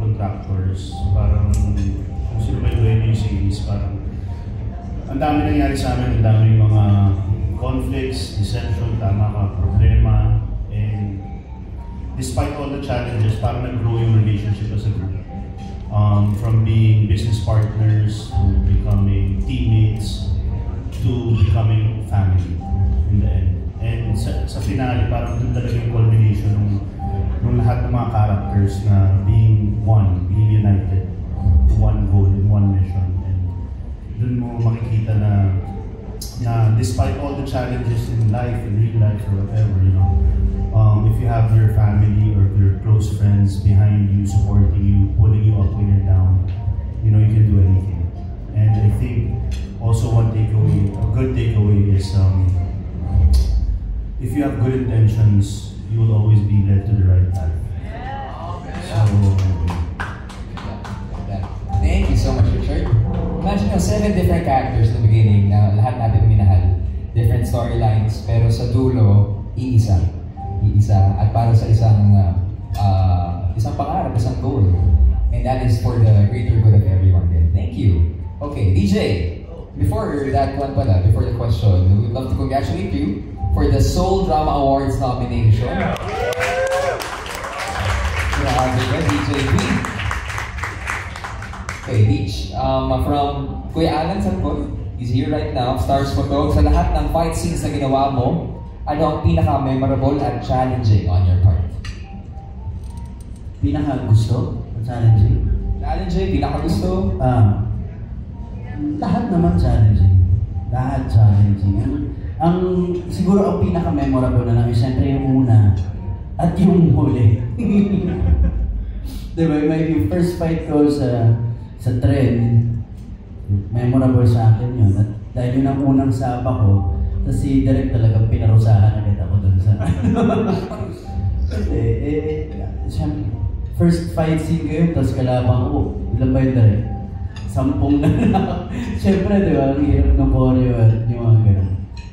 contractors, parang kung sino ba yung series, parang ang dami nangyari sa amin, ang dami mga conflicts, dissension, tama ka, problema, and despite all the challenges, parang nag-grow yung relationship as a group. From being business partners to becoming teammates to becoming family in the end. And sa finale, parang doon talaga yung culmination ng lahat ng mga characters na being one, being united to one goal and one mission. And doon mo makikita na despite all the challenges in life, in real life or whatever, you know, if you have your family or your close friends behind you, supporting you, pulling you up when you're down, you know, you can do anything. And I think also one takeaway, a good takeaway is if you have good intentions, you will always be led to the right path. So, thank you so much, Richard. Imagine yung 7 different characters na beginning na lahat natin minahal. Different storylines, pero sa dulo, iisa. At para sa isang pangarap, isang goal. And that is for the greater good of everyone then. Thank you. Okay, DJ, before that one pala, before the question, we would love to congratulate you for the Soul Drama Awards nomination. Grabe ka, DJ B. Okay, Beach. From Kuya Alan Sanpon, he's here right now. Stars Photo. Sa lahat ng fight scenes na ginawa mo, ano ang pinaka-memorable at challenging on your part? Pinaka-gusto? Challenging? Allen J, pinakagusto? Lahat naman challenging. Lahat challenging. Siguro ang pinaka-memorable na lang is siyempre yung una at yung huli. Diba, yung first fight ko sa tren, memorable sa akin yun. At dahil yun ang unang sapa ko, tapos si Derek talagang pinarusahan agad ako dun sa... first fight scene ko yun, tapos kalabang ko, ilan ba yun Derek? 10 na lang. Siyempre, di ba, ang hirap ng choreo at yung mga ganun.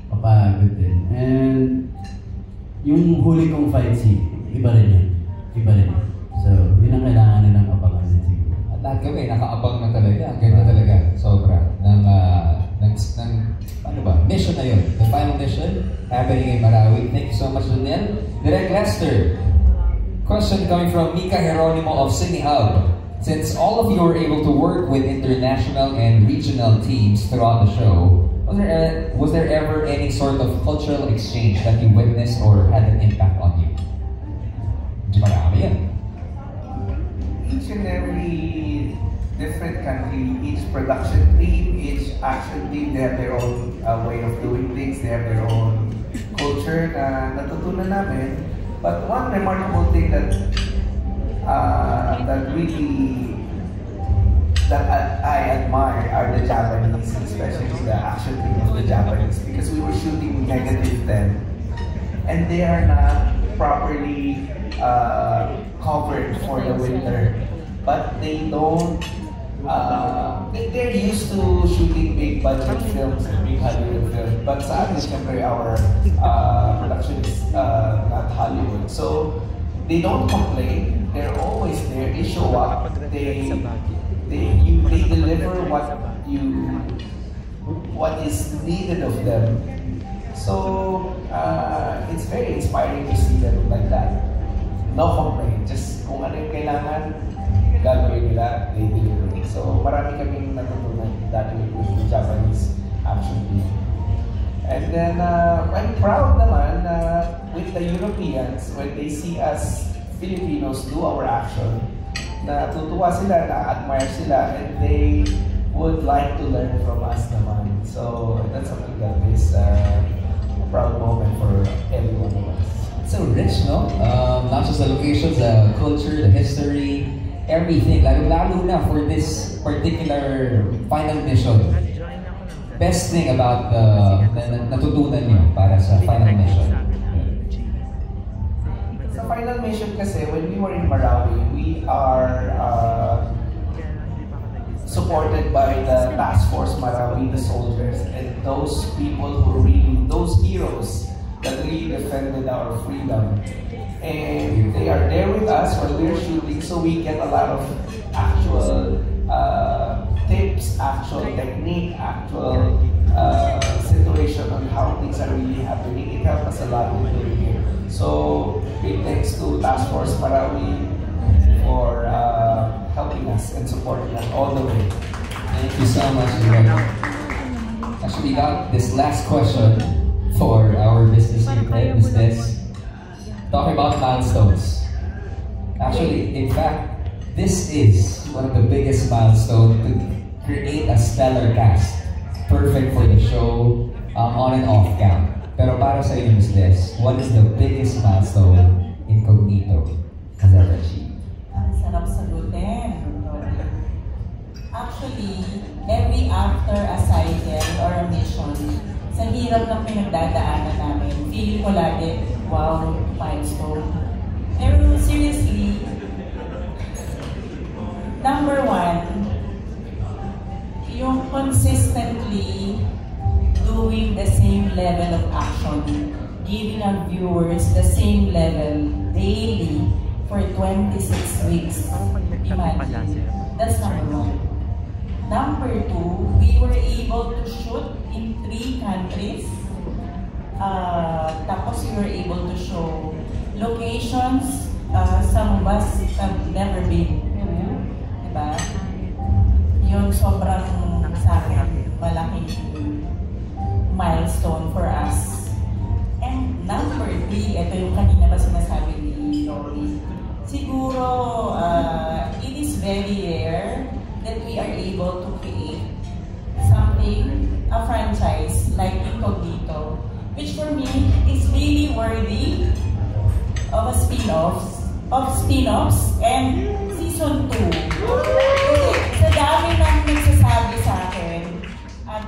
Papagod din. And yung huli kong fight scene, iba rin yan. Iba rin. So, yun ang kailangan nilang abangan din siguro. At lahat kami, nakaabang na talaga. Ang ganda talaga. Sobra. Ng ano ba? Mission na yun. The final mission happening in Marawi. Thank you so much, Daniel. Direct Lester. Question coming from Mika Geronimo of Sydney Hub. Since all of you were able to work with international and regional teams throughout the show, was there ever any sort of cultural exchange that you witnessed or had an impact on you? Marami yan. Each and every different country, each production team, each action team, they have their own way of doing things, they have their own culture na natutunan namin. But one remarkable thing that I admire are the Japanese, especially the action team of the Japanese, because we were shooting -10 and they are not properly covered for the winter, but they don't. They're used to shooting big budget films and big Hollywood films, but sa atin, syempre, our production is not Hollywood, so they don't complain. They're always there. They show up. They deliver what is needed of them. So it's very inspiring to see them like that. No complaint. Just kung ano yung kailangan, gagawin nila, they deliver. So marami kaming natutunan dati with the Japanese action team. And then I'm proud naman with the Europeans when they see us Filipinos do our action, natutuwa sila, na-admire sila, and they would like to learn from us naman. So that's something that is a proud moment for every one of us. It's so rich, no? Not just the locations, the culture, the history, everything. Lalo na for this particular final mission. Best thing about natutunan niyo para sa final mission? Sa final mission kasi, when we were in Marawi, we are supported by the Task Force Marawi, the soldiers, and those people who really, those heroes that really defended our freedom. And they are there with us while we're shooting, so we get a lot of actual tips, actual technique, actual situation on how things are really happening. It helped us a lot in doing it. So big thanks to Task Force Marawi for helping us and supporting us all the way. Thank you so much, Greg. Actually, got this last question for our business unit is this. Talking about milestones. Actually, in fact, this is one of the biggest milestones to create a stellar cast. Perfect for the show, on and off cam. Pero para sa inyo, Ms. Les, what is the biggest milestone Incognito has ever achieved? Ang sarap sagutin. Actually, every after a cycle or a mission, sa hirap ng pinagdadaanan namin, feeling ko lagi, wow, milestone. Pero seriously, number 1, yung consistently doing the same level of action, giving our viewers the same level daily for 26 weeks. Imagine. That's number 1. Number 2, we were able to shoot in 3 countries. Tapos we were able to show locations some of us have never been. Diba? Yun sobrang sa akin malaking milestone for us. And number 3, ito yung kanina ba sinasabi ni Lori, siguro it is very rare that we are able to create something, a franchise like Incognito, which for me is really worthy of a spin-offs and season 2. Kasi sa dami nang nagsasabi sa akin at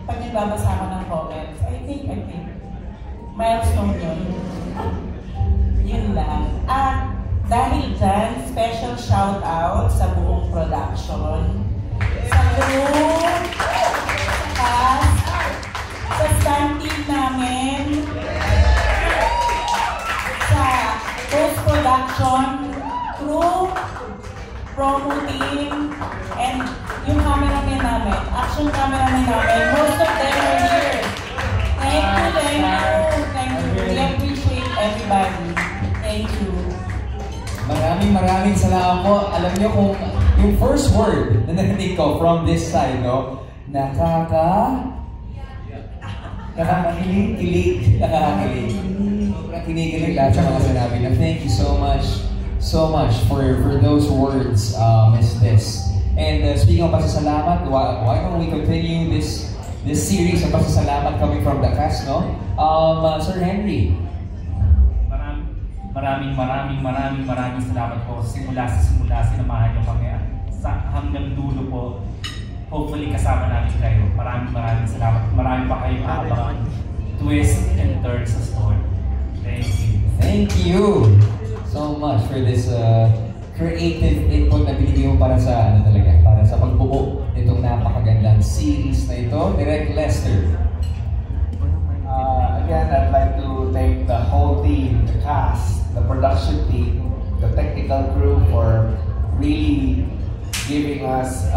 pag nagbabasa ko ng comments, I think milestone yun. Yun lang. At dahil dyan, special shout out sa buong production, sa crew, sa cast, sa stand team namin, sa post-production, crew, promo team, and yung cameraman namin, action cameraman namin, most of them are here. Thank you. We appreciate everybody. Thank you. Maraming salamat po. Alam niyo kung yung first word na narinig ko from this side, no? Nakakakilig. Kinikilig lahat sa mga sinabi na thank you so much for those words, Miss Liz. And speaking of pasasalamat, why don't we continue this series of pasasalamat coming from the cast, no? Sir Henry. Maraming salamat po. Simula sinamahan niyo kami hanggang dulo po. Hopefully kasama namin kayo. Maraming salamat. Marami pa kayong aabangan twist and turns sa story. Thank you. Thank you so much for this creative input na binigay mo para sa para sa pagbuo nitong napakagandang series na ito. Direct Lester. Again, I'd like to thank the whole team, the cast, the production team, the technical crew for really giving us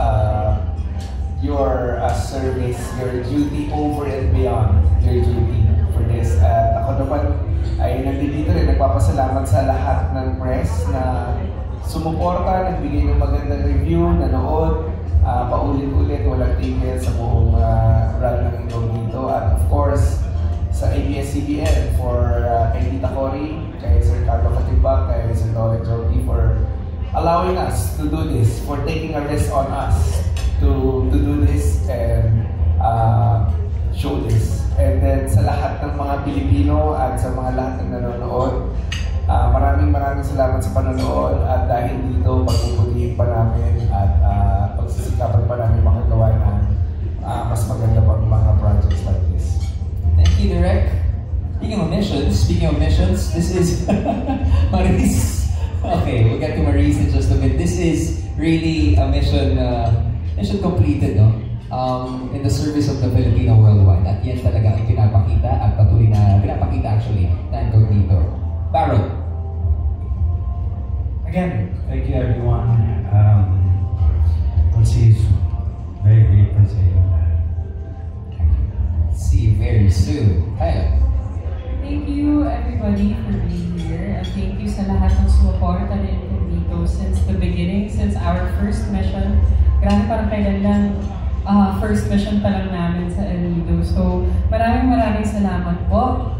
your service, your duty over and beyond your duty for this. Ako naman ay nandito rin, nagpapasalamat sa lahat ng press na sumuporta, nagbigay ng magandang review, nanood, paulit-ulit, walang tigil sa buong run ng Incognito. At of course, sa ABS-CBN for kay Tita Cory, kay Sir Carlo Katibak, kay Sir Dolek Jogi for allowing us to do this, for taking a risk on us to do this and show this. And then sa lahat ng mga Pilipino at sa mga lahat ng nanonood, maraming salamat sa panonood at dahil dito pagpuputihin pa namin at pagsisikapan pa namin makagawa ng mas maganda pang mga projects like this. Thank you, Direk. Speaking of missions, this is Maris. Okay, we'll get to Maris in just a bit. This is really a mission completed, no? In the service of the Filipino worldwide. At yan talaga ang pinapakita at patuloy na pinapakita actually na Incognito. Baron. Again, thank you everyone. We'll see you soon. Very grateful to you. See you very soon. Kaya. Thank you everybody for being here. And thank you sa lahat ng sumuporta ng Incognito since the beginning, since our first mission. Grabe parang kailan lang first mission pa lang namin sa El Nido. So maraming salamat po.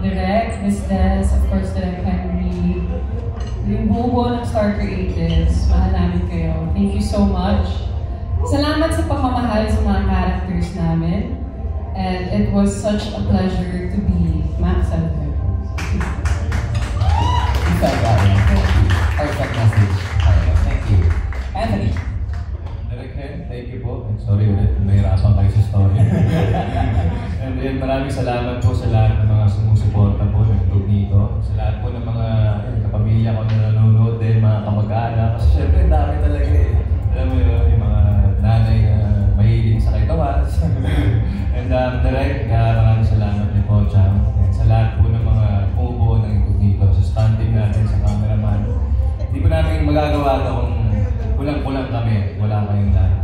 Direk, Miss Des, of course Direk Henry, yung buo ng Star Creatives, mahal namin kayo. Thank you so much. Salamat sa pagmamahal sa mga characters namin. And it was such a pleasure to be Max and her. Perfect message. Thank you. Anthony. Thank you po. Sorry ulit, mahirapan kayo sa story. And then maraming salamat po sa lahat ng mga sumusuporta po ng Incognito. Sa lahat po ng mga kapamilya ko na nanonood din, mga kamag-anak. Kasi syempre, dami talaga eh. Alam mo yun, yung mga nanay na mahilig sa kaitawan. And direct, maraming salamat din po, Cham. And sa lahat po ng mga umubuo ng Incognito, sa stand team natin, sa cameraman. Hindi po namin magagawa ito kung kulang-kulang kami, wala kayong lahat.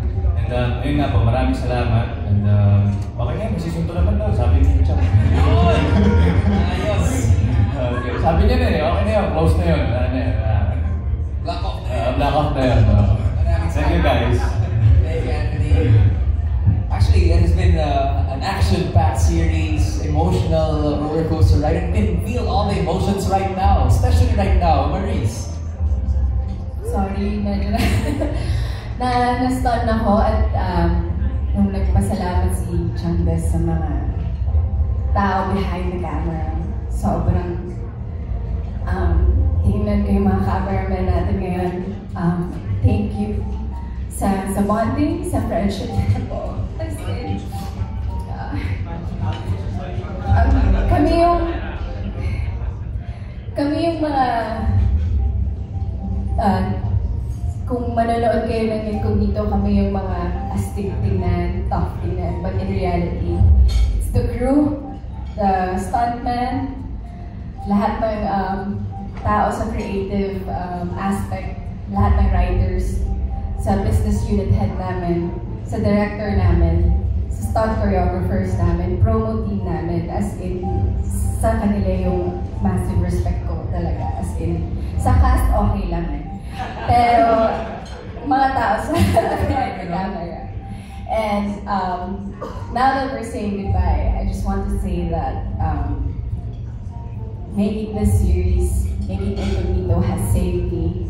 And ayun nga po, maraming salamat. And okay nga, may season 2 naman daw, sabi ni Cham. Ayos! Okay. Sabi niya na eh, okay na yun, close na yun. Black off na yun. Black off na yun. Thank you guys. Thank you, Anthony. Actually, it has been an action-packed series. emotional roller coaster ride and can feel all the emotions right now, especially right now. Maurice. Sorry, medyo na-stun ako at nung nagpasalamat si Chandes sa mga tao behind the camera. Sobrang tingnan ko yung mga cameraman natin ngayon. Thank you sa bonding, sa friendship po. As in, kami yung mga kung manonood kayo ng Incognito, kami yung mga astig tingnan, tough tingnan, but in reality, it's the crew, the stuntman, lahat ng tao sa creative aspect, lahat ng writers, sa business unit head namin, sa director namin, sa stunt choreographers namin, promo team namin, as in, sa kanila yung massive respect ko talaga, as in, sa cast okay lang eh. Pero, mga tao sa camera. And now that we're saying goodbye, I just want to say that making this series, making Incognito has saved me.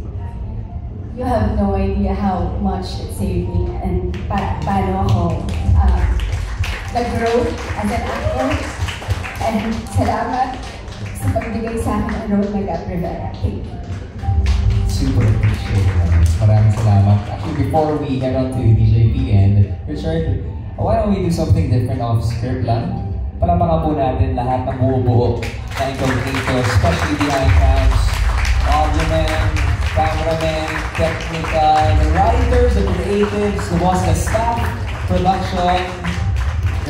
You have no idea how much it saved me and paano ako nag-grow as an actor. And salamat sa pagbigay sa akin ng role na Gab Rivera. Thank you. Super appreciate it. Maraming salamat. Actually, before we head on to DJP and Richard, why don't we do something different off script lang? Palapakan po natin lahat ng buo-buo na Incognito, especially behind cams, audiomen, cameramen, technical, the writers, the creatives, the boss, the staff, production.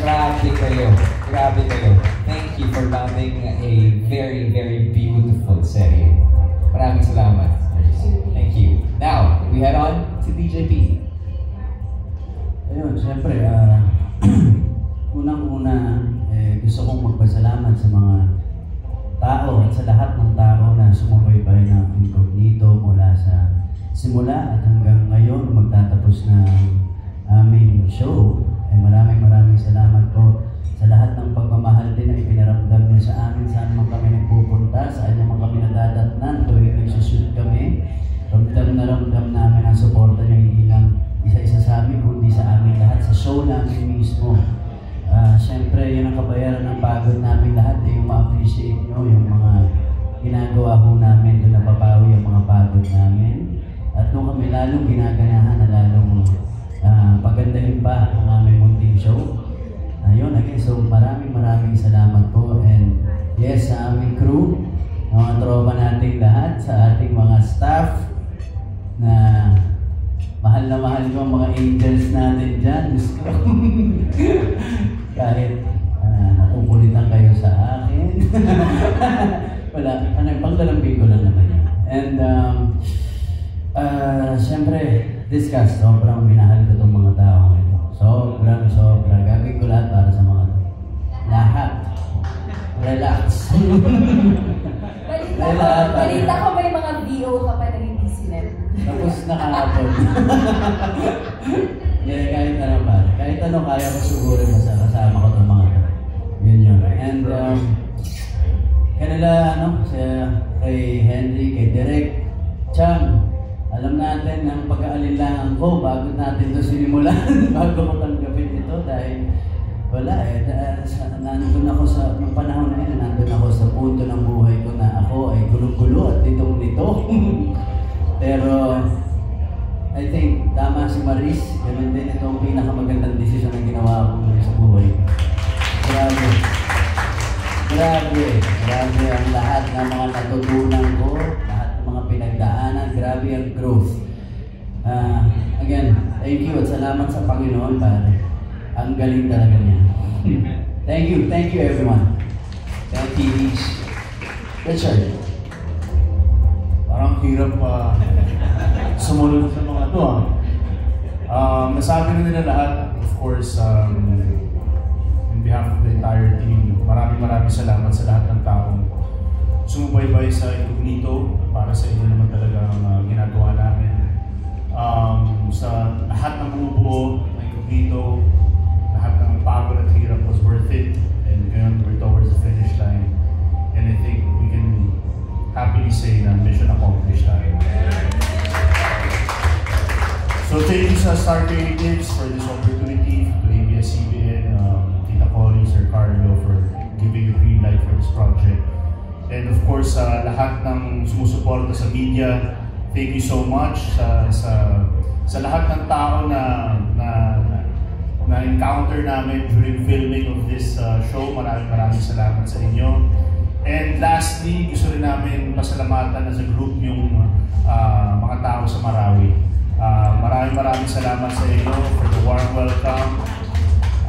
Grabe kayo. Grabe kayo. Thank you for building a very, very beautiful serie. Maraming salamat. Thank you. Now, we head on to DJP. Ayun, siyempre, unang-una, gusto kong magpasalamat sa mga tao at sa lahat ng tao na sumubaybay ng Incognito mula sa simula at hanggang ngayon magtatapos na aming show. Maraming salamat po sa lahat ng pagmamahal din na ipinaramdam niyo sa amin, saan man kami nagpupunta, saan naman kami nadadatnan, tuwing nagsushoot kami. Ramdam namin ang suporta niyo, hindi lang isa-isa sa amin, kundi sa amin lahat, sa show namin mismo. Siyempre, yun ang kabayaran ng pagod namin lahat, yung ma-appreciate nyo, yung mga ginagawa ho namin, doon napapawi ang mga pagod namin. At nung kami lalong ginaganahan na lalong pagandahin pa ang aming munting show. Ayun, again, so maraming salamat po. And yes, sa aming crew, mga tropa nating lahat, sa ating mga staff, na mahal na mahal ko ang mga angels natin dyan. Kahit nakukulitan kayo sa akin. Wala, panglalambing ko lang naman yan. And siyempre, discuss, sobrang minahal ko itong mga tao ito. Sobrang. Gagawin ko lahat para sa mga lahat. Relax. Balita ko may mga VO ka pa na hindi sila. Tapos nakakapon. Kahit ano kaya ko siguro kasama ko itong mga ito. Yun. And kanila, kay Henry, kay Derek, Chang, alam natin ang pag-aalinlangan ko bago natin ito sinimulan, bago ko tanggapin ito dahil wala nandun ako sa nung panahon na yun, nandun ako sa punto ng buhay ko na ako ay gulo-gulo at nitong nito. Pero I think tama si Maris, ganun din ito ang pinakamagandang desisyon na ginawa ko ngayon sa buhay. Grabe ang lahat ng mga natutunan ko, lahat ng mga pinagdaanan, grabe ang growth. Again, thank you at salamat sa Panginoon, pare. Ang galing talaga niya. Thank you everyone. Thank you, Richard. Parang hirap sumunod sa mga to. Nasabi na nila lahat, of course, on behalf of the entire team, maraming salamat sa lahat ng taong sumubaybay sa Incognito. Para sa inyo naman talaga ang ginagawa namin. Sa lahat ng bumubuo ng Incognito, lahat ng pagod at hirap was worth it. And ngayon, we're talking sa Star Creatives for this opportunity, to ABS-CBN, Tita Cory, Sir Carlo for giving the green light for this project. And of course, lahat ng sumusuporta sa media, thank you so much sa lahat ng tao na encounter namin during filming of this show. Maraming salamat sa inyo. And lastly, gusto rin namin pasalamatan as a group yung mga tao sa Marawi. Maraming salamat sa inyo for the warm welcome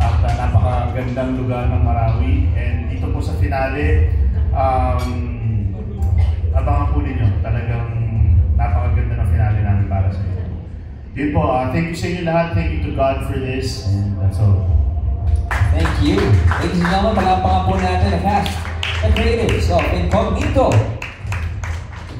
at napakagandang lugar ng Marawi. And dito po sa finale, abangan po ninyo. Talagang napakaganda ng finale namin para sa inyo. Yun po, thank you sa inyo lahat. Thank you to God for this. And that's all. Thank you. Ladies and gentlemen, palampakan po natin ang cast, the creatives of Incognito.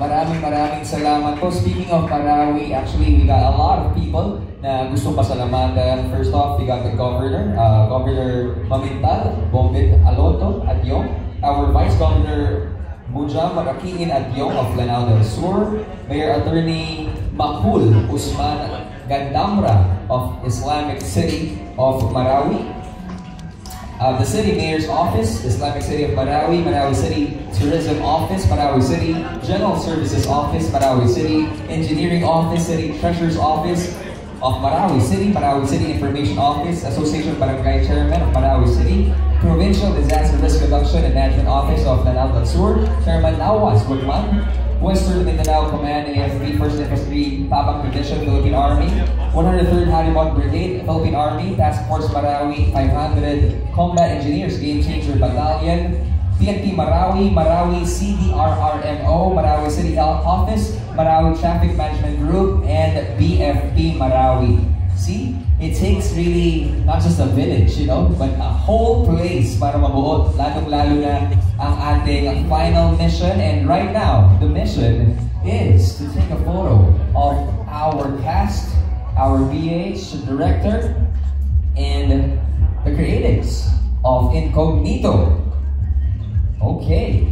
Maraming salamat po. Speaking of Marawi, actually we got a lot of people na gusto pasalamatan. First off, we got the Governor, Governor Mamintal, Bombit Aloto Adyong, our Vice Governor Mujam Marakiin Adyong of Lanao del Sur, Mayor Attorney Makul Usman Gandamra of Islamic City of Marawi, the City Mayor's Office, Islamic City of Marawi, Marawi City Tourism Office, Marawi City General Services Office, Marawi City Engineering Office, City Treasurer's Office of Marawi City Information Office, Association Barangay Chairman of Marawi City, Provincial Disaster Risk Reduction and Management Office of Lanao del Sur, Chairman Nawas Gutman, Western Mindanao Command AFP 1st Infantry Tabang Division Philippine Army, 103rd Haribon Brigade Philippine Army, Task Force Marawi 500 Combat Engineers Game Changer Battalion, PNP Marawi, Marawi CDRRMO, Marawi City Health Office, Marawi Traffic Management Group, and BFP Marawi. See, it takes really not just a village, you know, but a whole place para mabuo, lalong-lalo na ang ating final mission. And right now, the mission is to take a photo of our cast, our BH director, and the creatives of Incognito. Okay,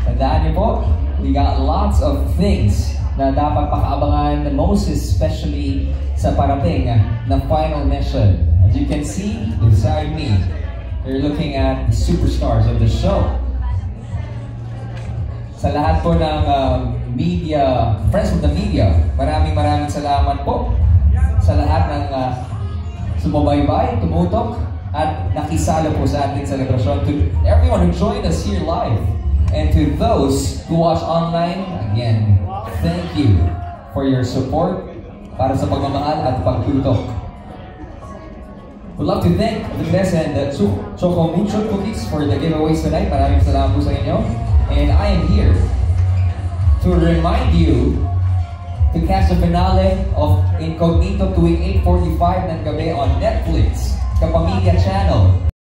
tandaan niyo po, we got lots of things na dapat pakaabangan, most especially sa parating na final mission. As you can see beside me, you're looking at the superstars of the show. Sa lahat po ng media, friends of the media, maraming salamat po sa lahat ng sumubaybay, tumutok, at nakisala po sa ating selebrasyon. To everyone who joined us here live, and to those who watch online, again, thank you for your support para sa pagmamahal at pagtutok. We'd love to thank the best and Choco Mucho Cookies for the giveaways tonight. Maraming salamat po sa inyo. And I am here to remind you to catch the finale of Incognito tuwing 8:45 ng gabi on Netflix, Kapamilya Channel.